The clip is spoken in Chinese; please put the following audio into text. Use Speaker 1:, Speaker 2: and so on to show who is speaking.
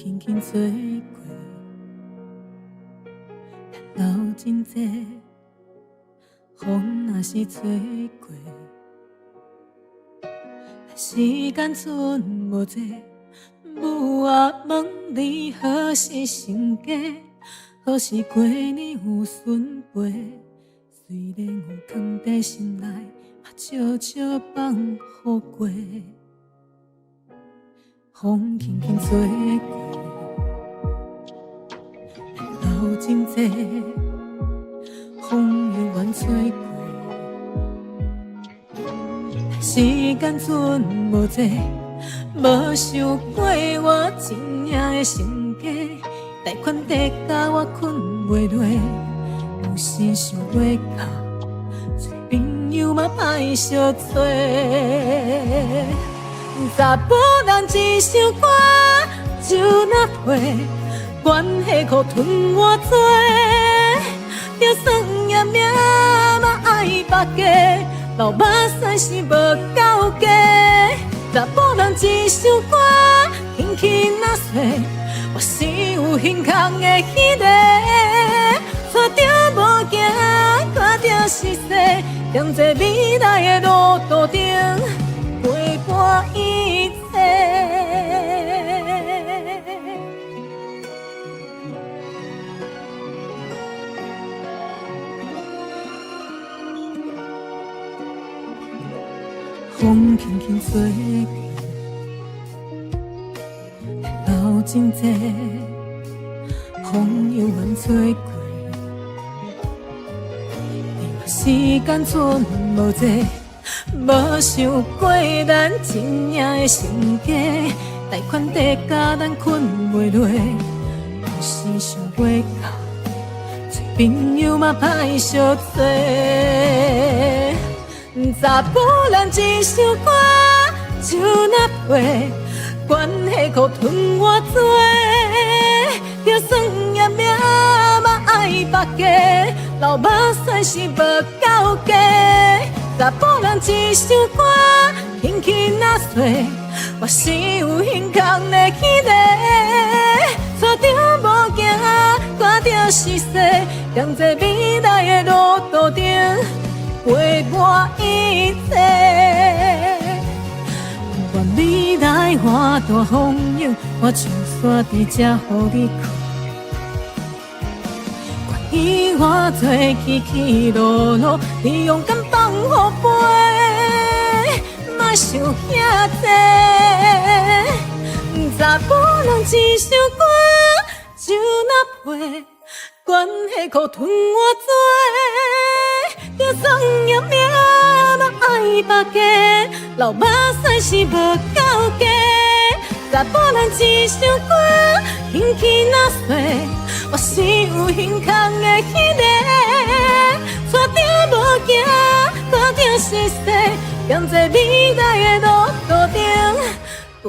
Speaker 1: 轻轻做过，流真济，风若是吹过，时间剩无济，母仔问你何时成家？何时过年有孙陪？虽然有藏在心内，嘛悄悄放予过。风轻轻吹过，流真济，风悠远吹过。时间剩无济，无想过我真正的成家。贷款地甲我困袂落，有时想袂到，做朋友嘛歹相做。查甫人一首歌就若陪，关系可吞我做，就算也命嘛爱别家，流目屎是无够价。查甫人一首歌轻轻若碎，我是有胸腔的迄个，带着无惊，看着是世，踮在未来的路途顶，陪伴一切。风轻轻吹过，流真济，风悠远吹过。时间剩无济，无想过咱真正的成家。贷款地甲咱困袂落，有时想袂到，做朋友嘛歹相做。查甫人一首歌就若陪，关系可吞我做，就算也命嘛爱别家，流目屎是无够价。查甫人一首歌轻轻若碎，我是有胸腔的迄个，带着无惊，看着是世，踮在未来的路途顶，陪伴一切。愿未来换大风影，我就山在这予你看。愿意我做起起落落，你勇敢放予飞，莫想遐多。查甫人一首歌就若陪，关系可吞我做，就算也命嘛爱别家，流目屎是无够价。查甫人一首歌轻轻若碎，我是有胸腔的迄个，带着无惊，看着是世，踮在未来的路途顶，陪